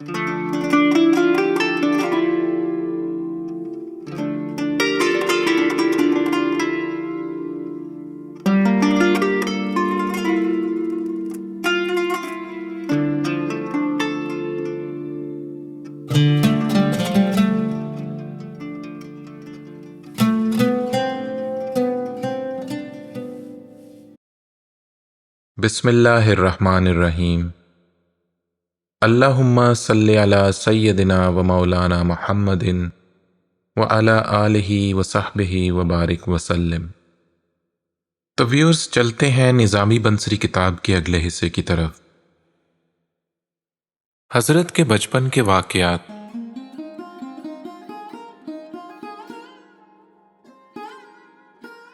بسم اللہ الرحمن الرحیم۔ اللہم صلی علی سیدنا و مولانا محمد وعلی آلہ وصحبہ وبارک وسلم۔ تو ویورز، چلتے ہیں نظامی بنصری کتاب کے اگلے حصے کی طرف۔ حضرت کے بچپن کے واقعات۔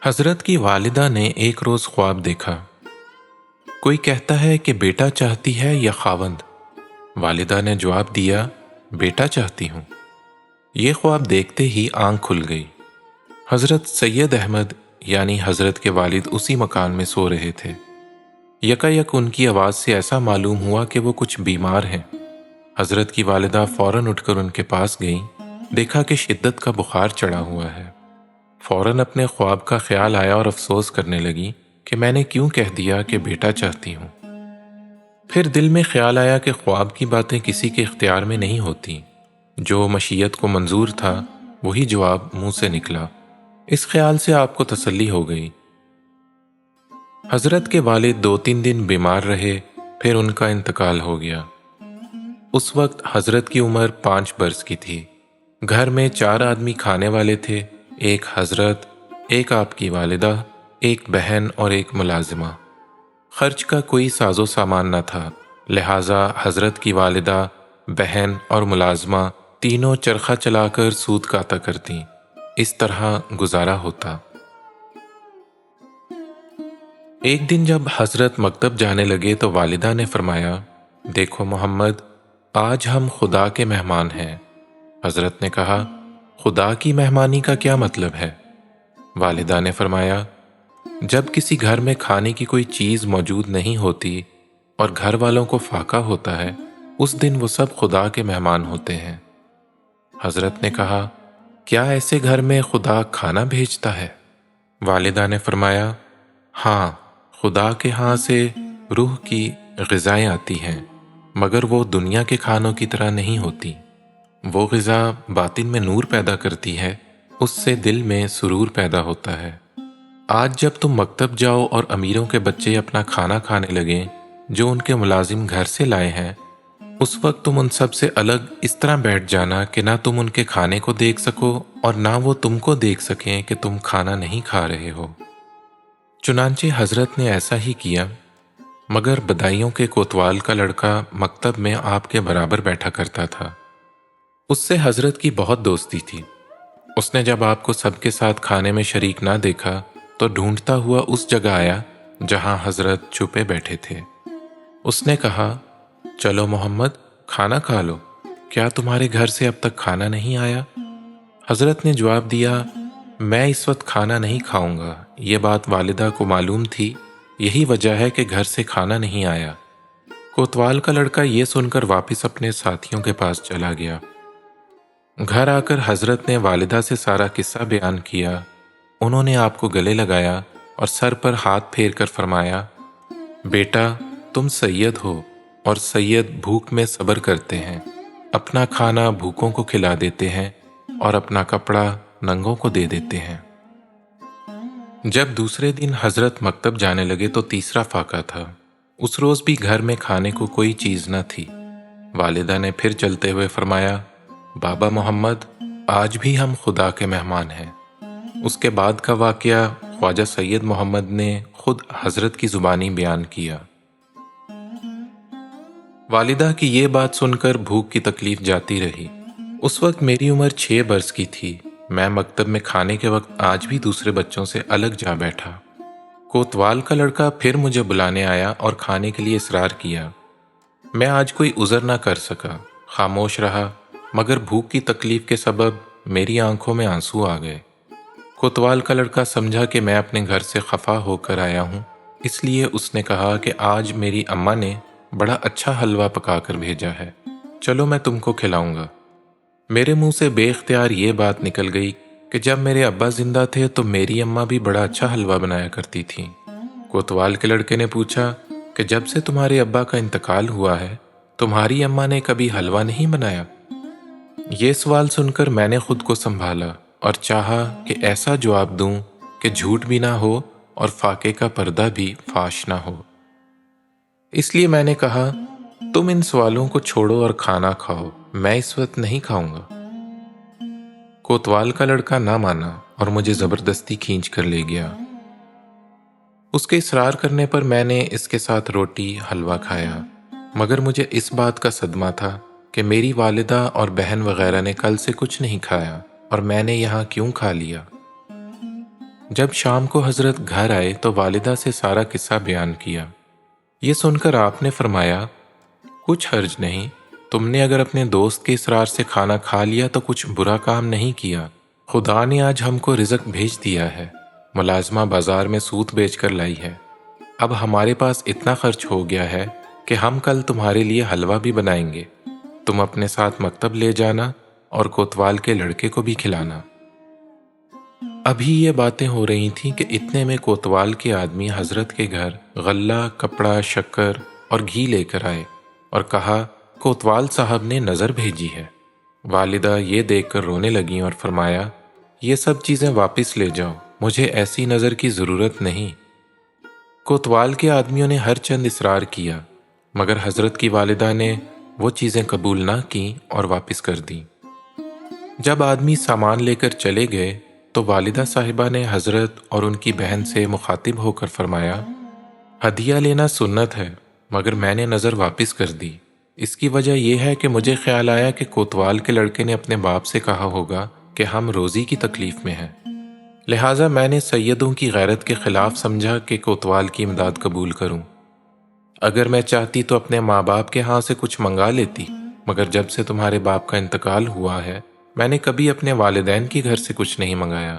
حضرت کی والدہ نے ایک روز خواب دیکھا۔ کوئی کہتا ہے کہ بیٹا چاہتی ہے یا خاوند؟ والدہ نے جواب دیا، بیٹا چاہتی ہوں۔ یہ خواب دیکھتے ہی آنکھ کھل گئی۔ حضرت سید احمد یعنی حضرت کے والد اسی مکان میں سو رہے تھے۔ یکایک ان کی آواز سے ایسا معلوم ہوا کہ وہ کچھ بیمار ہیں۔ حضرت کی والدہ فوراً اٹھ کر ان کے پاس گئیں، دیکھا کہ شدت کا بخار چڑھا ہوا ہے۔ فوراً اپنے خواب کا خیال آیا اور افسوس کرنے لگی کہ میں نے کیوں کہہ دیا کہ بیٹا چاہتی ہوں۔ پھر دل میں خیال آیا کہ خواب کی باتیں کسی کے اختیار میں نہیں ہوتی، جو مشیت کو منظور تھا وہی جواب منہ سے نکلا۔ اس خیال سے آپ کو تسلی ہو گئی۔ حضرت کے والد 2-3 دن بیمار رہے، پھر ان کا انتقال ہو گیا۔ اس وقت حضرت کی عمر 5 برس کی تھی۔ گھر میں 4 آدمی کھانے والے تھے، ایک حضرت، ایک آپ کی والدہ، ایک بہن اور ایک ملازمہ۔ خرچ کا کوئی ساز و سامان نہ تھا، لہٰذا حضرت کی والدہ، بہن اور ملازمہ تینوں چرخہ چلا کر سود کاتا کرتیں۔ اس طرح گزارا ہوتا۔ ایک دن جب حضرت مکتب جانے لگے تو والدہ نے فرمایا، دیکھو محمد، آج ہم خدا کے مہمان ہیں۔ حضرت نے کہا، خدا کی مہمانی کا کیا مطلب ہے؟ والدہ نے فرمایا، جب کسی گھر میں کھانے کی کوئی چیز موجود نہیں ہوتی اور گھر والوں کو فاقہ ہوتا ہے، اس دن وہ سب خدا کے مہمان ہوتے ہیں۔ حضرت نے کہا، کیا ایسے گھر میں خدا کھانا بھیجتا ہے؟ والدہ نے فرمایا، ہاں، خدا کے ہاں سے روح کی غذائیں آتی ہیں، مگر وہ دنیا کے کھانوں کی طرح نہیں ہوتی۔ وہ غذا باطن میں نور پیدا کرتی ہے، اس سے دل میں سرور پیدا ہوتا ہے۔ آج جب تم مکتب جاؤ اور امیروں کے بچے اپنا کھانا کھانے لگیں جو ان کے ملازم گھر سے لائے ہیں، اس وقت تم ان سب سے الگ اس طرح بیٹھ جانا کہ نہ تم ان کے کھانے کو دیکھ سکو اور نہ وہ تم کو دیکھ سکیں کہ تم کھانا نہیں کھا رہے ہو۔ چنانچہ حضرت نے ایسا ہی کیا، مگر بدایوں کے کوتوال کا لڑکا مکتب میں آپ کے برابر بیٹھا کرتا تھا۔ اس سے حضرت کی بہت دوستی تھی۔ اس نے جب آپ کو سب کے ساتھ کھانے میں شریک نہ دیکھا تو ڈھونڈتا ہوا اس جگہ آیا جہاں حضرت چھپے بیٹھے تھے۔ اس نے کہا، چلو محمد، کھانا کھا لو، کیا تمہارے گھر سے اب تک کھانا نہیں آیا؟ حضرت نے جواب دیا، میں اس وقت کھانا نہیں کھاؤں گا۔ یہ بات والدہ کو معلوم تھی، یہی وجہ ہے کہ گھر سے کھانا نہیں آیا۔ کوتوال کا لڑکا یہ سن کر واپس اپنے ساتھیوں کے پاس چلا گیا۔ گھر آ کر حضرت نے والدہ سے سارا قصہ بیان کیا۔ انہوں نے آپ کو گلے لگایا اور سر پر ہاتھ پھیر کر فرمایا، بیٹا، تم سید ہو اور سید بھوک میں صبر کرتے ہیں، اپنا کھانا بھوکوں کو کھلا دیتے ہیں اور اپنا کپڑا ننگوں کو دے دیتے ہیں۔ جب دوسرے دن حضرت مکتب جانے لگے تو تیسرا فاقہ تھا۔ اس روز بھی گھر میں کھانے کو کوئی چیز نہ تھی۔ والدہ نے پھر چلتے ہوئے فرمایا، بابا محمد، آج بھی ہم خدا کے مہمان ہیں۔ اس کے بعد کا واقعہ خواجہ سید محمد نے خود حضرت کی زبانی بیان کیا۔ والدہ کی یہ بات سن کر بھوک کی تکلیف جاتی رہی۔ اس وقت میری عمر 6 برس کی تھی۔ میں مکتب میں کھانے کے وقت آج بھی دوسرے بچوں سے الگ جا بیٹھا۔ کوتوال کا لڑکا پھر مجھے بلانے آیا اور کھانے کے لیے اصرار کیا۔ میں آج کوئی عذر نہ کر سکا، خاموش رہا، مگر بھوک کی تکلیف کے سبب میری آنکھوں میں آنسو آ گئے۔ کوتوال کا لڑکا سمجھا کہ میں اپنے گھر سے خفا ہو کر آیا ہوں، اس لیے اس نے کہا کہ آج میری اماں نے بڑا اچھا حلوہ پکا کر بھیجا ہے، چلو میں تم کو کھلاؤں گا۔ میرے منہ سے بے اختیار یہ بات نکل گئی کہ جب میرے ابا زندہ تھے تو میری اماں بھی بڑا اچھا حلوہ بنایا کرتی تھیں۔ کوتوال کے لڑکے نے پوچھا کہ جب سے تمہارے ابا کا انتقال ہوا ہے تمہاری اماں نے کبھی حلوہ نہیں بنایا؟ یہ سوال سن کر میں نے خود کو سنبھالا اور چاہا کہ ایسا جواب دوں کہ جھوٹ بھی نہ ہو اور فاقے کا پردہ بھی فاش نہ ہو۔ اس لیے میں نے کہا، تم ان سوالوں کو چھوڑو اور کھانا کھاؤ، میں اس وقت نہیں کھاؤں گا۔ کوتوال کا لڑکا نہ مانا اور مجھے زبردستی کھینچ کر لے گیا۔ اس کے اصرار کرنے پر میں نے اس کے ساتھ روٹی حلوہ کھایا، مگر مجھے اس بات کا صدمہ تھا کہ میری والدہ اور بہن وغیرہ نے کل سے کچھ نہیں کھایا اور میں نے یہاں کیوں کھا لیا۔ جب شام کو حضرت گھر آئے تو والدہ سے سارا قصہ بیان کیا۔ یہ سن کر آپ نے فرمایا، کچھ حرج نہیں، تم نے اگر اپنے دوست کے اصرار سے کھانا کھا لیا تو کچھ برا کام نہیں کیا۔ خدا نے آج ہم کو رزق بھیج دیا ہے، ملازمہ بازار میں سوت بیچ کر لائی ہے، اب ہمارے پاس اتنا خرچ ہو گیا ہے کہ ہم کل تمہارے لیے حلوہ بھی بنائیں گے، تم اپنے ساتھ مکتب لے جانا اور کوتوال کے لڑکے کو بھی کھلانا۔ ابھی یہ باتیں ہو رہی تھیں کہ اتنے میں کوتوال کے آدمی حضرت کے گھر غلہ، کپڑا، شکر اور گھی لے کر آئے اور کہا، کوتوال صاحب نے نظر بھیجی ہے۔ والدہ یہ دیکھ کر رونے لگیں اور فرمایا، یہ سب چیزیں واپس لے جاؤ، مجھے ایسی نظر کی ضرورت نہیں۔ کوتوال کے آدمیوں نے ہر چند اصرار کیا، مگر حضرت کی والدہ نے وہ چیزیں قبول نہ کیں اور واپس کر دیں۔ جب آدمی سامان لے کر چلے گئے تو والدہ صاحبہ نے حضرت اور ان کی بہن سے مخاطب ہو کر فرمایا، ہدیہ لینا سنت ہے، مگر میں نے نظر واپس کر دی۔ اس کی وجہ یہ ہے کہ مجھے خیال آیا کہ کوتوال کے لڑکے نے اپنے باپ سے کہا ہوگا کہ ہم روزی کی تکلیف میں ہیں، لہٰذا میں نے سیدوں کی غیرت کے خلاف سمجھا کہ کوتوال کی امداد قبول کروں۔ اگر میں چاہتی تو اپنے ماں باپ کے ہاں سے کچھ منگا لیتی، مگر جب سے تمہارے باپ کا انتقال ہوا ہے میں نے کبھی اپنے والدین کے گھر سے کچھ نہیں منگایا۔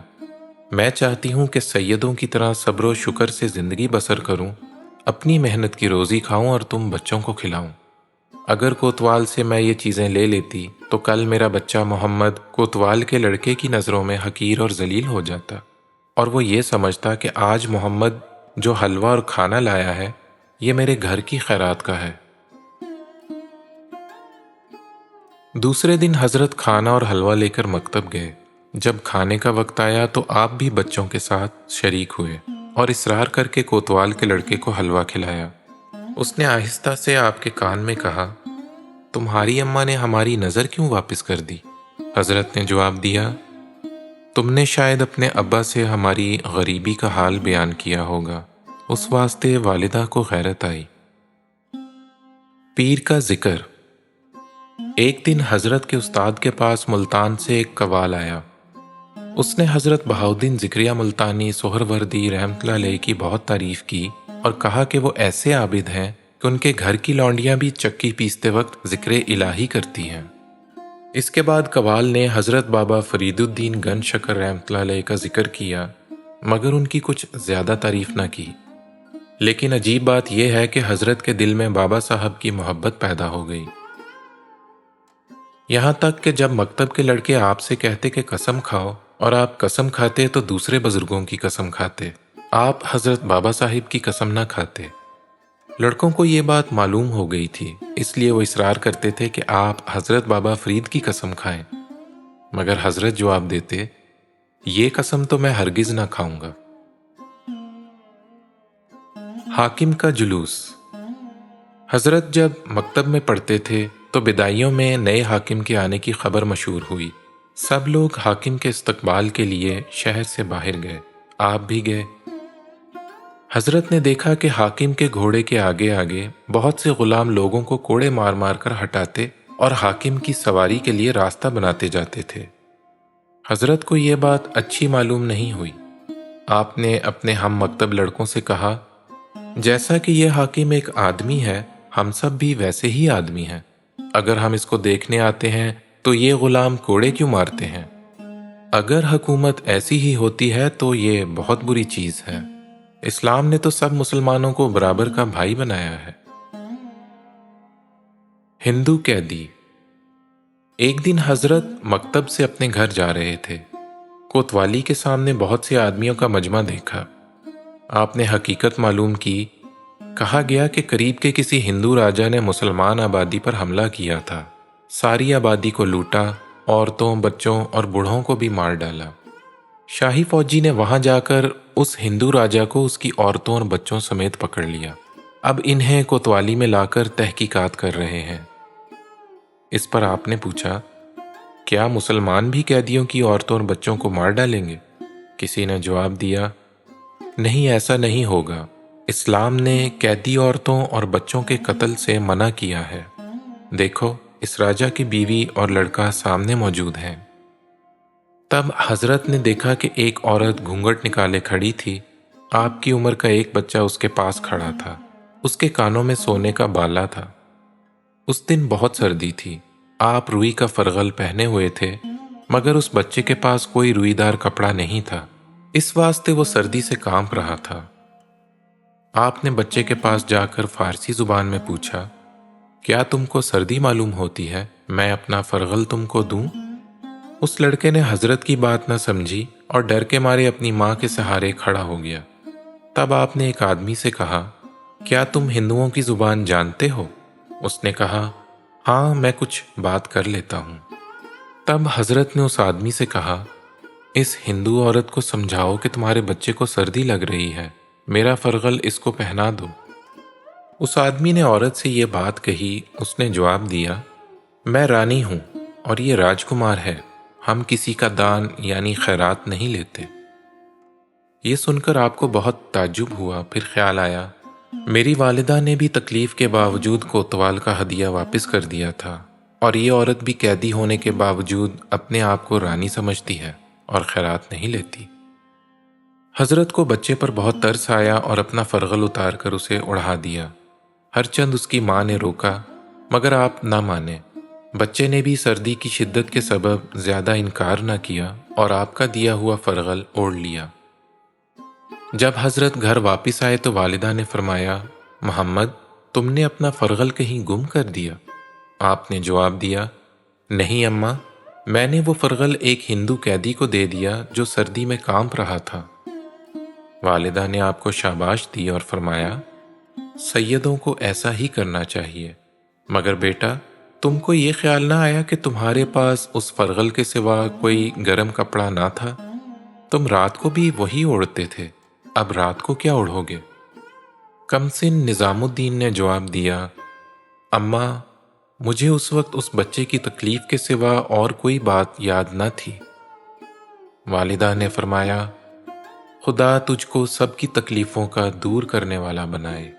میں چاہتی ہوں کہ سیدوں کی طرح صبر و شکر سے زندگی بسر کروں، اپنی محنت کی روزی کھاؤں اور تم بچوں کو کھلاؤں۔ اگر کوتوال سے میں یہ چیزیں لے لیتی تو کل میرا بچہ محمد کوتوال کے لڑکے کی نظروں میں حقیر اور ذلیل ہو جاتا، اور وہ یہ سمجھتا کہ آج محمد جو حلوہ اور کھانا لایا ہے یہ میرے گھر کی خیرات کا ہے۔ دوسرے دن حضرت کھانا اور حلوہ لے کر مکتب گئے۔ جب کھانے کا وقت آیا تو آپ بھی بچوں کے ساتھ شریک ہوئے اور اصرار کر کے کوتوال کے لڑکے کو حلوہ کھلایا۔ اس نے آہستہ سے آپ کے کان میں کہا، تمہاری اماں نے ہماری نظر کیوں واپس کر دی؟ حضرت نے جواب دیا، تم نے شاید اپنے ابا سے ہماری غریبی کا حال بیان کیا ہوگا، اس واسطے والدہ کو غیرت آئی۔ پیر کا ذکر۔ ایک دن حضرت کے استاد کے پاس ملتان سے ایک قوال آیا۔ اس نے حضرت بہاؤالدین ذکریہ ملتانی سہروردی رحمۃ اللہ علیہ کی بہت تعریف کی اور کہا کہ وہ ایسے عابد ہیں کہ ان کے گھر کی لونڈیاں بھی چکی پیستے وقت ذکر الہی کرتی ہیں۔ اس کے بعد قوال نے حضرت بابا فرید الدین گن شکر رحمۃ اللہ علیہ کا ذکر کیا، مگر ان کی کچھ زیادہ تعریف نہ کی۔ لیکن عجیب بات یہ ہے کہ حضرت کے دل میں بابا صاحب کی محبت پیدا ہو گئی، یہاں تک کہ جب مکتب کے لڑکے آپ سے کہتے کہ قسم کھاؤ اور آپ قسم کھاتے تو دوسرے بزرگوں کی قسم کھاتے، آپ حضرت بابا صاحب کی قسم نہ کھاتے۔ لڑکوں کو یہ بات معلوم ہو گئی تھی، اس لیے وہ اصرار کرتے تھے کہ آپ حضرت بابا فرید کی قسم کھائیں، مگر حضرت جواب دیتے، یہ قسم تو میں ہرگز نہ کھاؤں گا۔ حاکم کا جلوس۔ حضرت جب مکتب میں پڑھتے تھے تو بدائیوں میں نئے حاکم کے آنے کی خبر مشہور ہوئی۔ سب لوگ حاکم کے استقبال کے لیے شہر سے باہر گئے، آپ بھی گئے۔ حضرت نے دیکھا کہ حاکم کے گھوڑے کے آگے آگے بہت سے غلام لوگوں کو کوڑے مار مار کر ہٹاتے اور حاکم کی سواری کے لیے راستہ بناتے جاتے تھے۔ حضرت کو یہ بات اچھی معلوم نہیں ہوئی۔ آپ نے اپنے ہم مکتب لڑکوں سے کہا، جیسا کہ یہ حاکم ایک آدمی ہے، ہم سب بھی ویسے ہی آدمی ہیں، اگر ہم اس کو دیکھنے آتے ہیں تو یہ غلام کوڑے کیوں مارتے ہیں؟ اگر حکومت ایسی ہی ہوتی ہے تو یہ بہت بری چیز ہے۔ اسلام نے تو سب مسلمانوں کو برابر کا بھائی بنایا ہے۔ ہندو قیدی۔ ایک دن حضرت مکتب سے اپنے گھر جا رہے تھے۔ کوتوالی کے سامنے بہت سے آدمیوں کا مجمع دیکھا۔ آپ نے حقیقت معلوم کی۔ کہا گیا کہ قریب کے کسی ہندو راجا نے مسلمان آبادی پر حملہ کیا تھا، ساری آبادی کو لوٹا، عورتوں، بچوں اور بوڑھوں کو بھی مار ڈالا۔ شاہی فوجی نے وہاں جا کر اس ہندو راجا کو اس کی عورتوں اور بچوں سمیت پکڑ لیا۔ اب انہیں کوتوالی میں لا کر تحقیقات کر رہے ہیں۔ اس پر آپ نے پوچھا، کیا مسلمان بھی قیدیوں کی عورتوں اور بچوں کو مار ڈالیں گے؟ کسی نے جواب دیا، نہیں، ایسا نہیں ہوگا۔ اسلام نے قیدی عورتوں اور بچوں کے قتل سے منع کیا ہے۔ دیکھو، اس راجا کی بیوی اور لڑکا سامنے موجود ہیں۔ تب حضرت نے دیکھا کہ ایک عورت گھونگھٹ نکالے کھڑی تھی۔ آپ کی عمر کا ایک بچہ اس کے پاس کھڑا تھا۔ اس کے کانوں میں سونے کا بالا تھا۔ اس دن بہت سردی تھی۔ آپ روئی کا فرغل پہنے ہوئے تھے، مگر اس بچے کے پاس کوئی روئی دار کپڑا نہیں تھا، اس واسطے وہ سردی سے کانپ رہا تھا۔ آپ نے بچے کے پاس جا کر فارسی زبان میں پوچھا، کیا تم کو سردی معلوم ہوتی ہے؟ میں اپنا فرغل تم کو دوں؟ اس لڑکے نے حضرت کی بات نہ سمجھی اور ڈر کے مارے اپنی ماں کے سہارے کھڑا ہو گیا۔ تب آپ نے ایک آدمی سے کہا، کیا تم ہندوؤں کی زبان جانتے ہو؟ اس نے کہا، ہاں، میں کچھ بات کر لیتا ہوں۔ تب حضرت نے اس آدمی سے کہا، اس ہندو عورت کو سمجھاؤ کہ تمہارے بچے کو سردی لگ رہی ہے، میرا فرغل اس کو پہنا دو۔ اس آدمی نے عورت سے یہ بات کہی۔ اس نے جواب دیا، میں رانی ہوں اور یہ راجکمار ہے، ہم کسی کا دان یعنی خیرات نہیں لیتے۔ یہ سن کر آپ کو بہت تعجب ہوا۔ پھر خیال آیا، میری والدہ نے بھی تکلیف کے باوجود کوتوال کا ہدیہ واپس کر دیا تھا، اور یہ عورت بھی قیدی ہونے کے باوجود اپنے آپ کو رانی سمجھتی ہے اور خیرات نہیں لیتی۔ حضرت کو بچے پر بہت ترس آیا اور اپنا فرغل اتار کر اسے اڑا دیا۔ ہر چند اس کی ماں نے روکا، مگر آپ نہ مانے۔ بچے نے بھی سردی کی شدت کے سبب زیادہ انکار نہ کیا اور آپ کا دیا ہوا فرغل اوڑھ لیا۔ جب حضرت گھر واپس آئے تو والدہ نے فرمایا، محمد، تم نے اپنا فرغل کہیں گم کر دیا؟ آپ نے جواب دیا، نہیں اماں، میں نے وہ فرغل ایک ہندو قیدی کو دے دیا جو سردی میں کانپ رہا تھا۔ والدہ نے آپ کو شاباش دی اور فرمایا، سیدوں کو ایسا ہی کرنا چاہیے۔ مگر بیٹا، تم کو یہ خیال نہ آیا کہ تمہارے پاس اس فرغل کے سوا کوئی گرم کپڑا نہ تھا؟ تم رات کو بھی وہی اوڑھتے تھے، اب رات کو کیا اوڑھو گے؟ کمسن نظام الدین نے جواب دیا، اماں، مجھے اس وقت اس بچے کی تکلیف کے سوا اور کوئی بات یاد نہ تھی۔ والدہ نے فرمایا، خدا تجھ کو سب کی تکلیفوں کا دور کرنے والا بنائے۔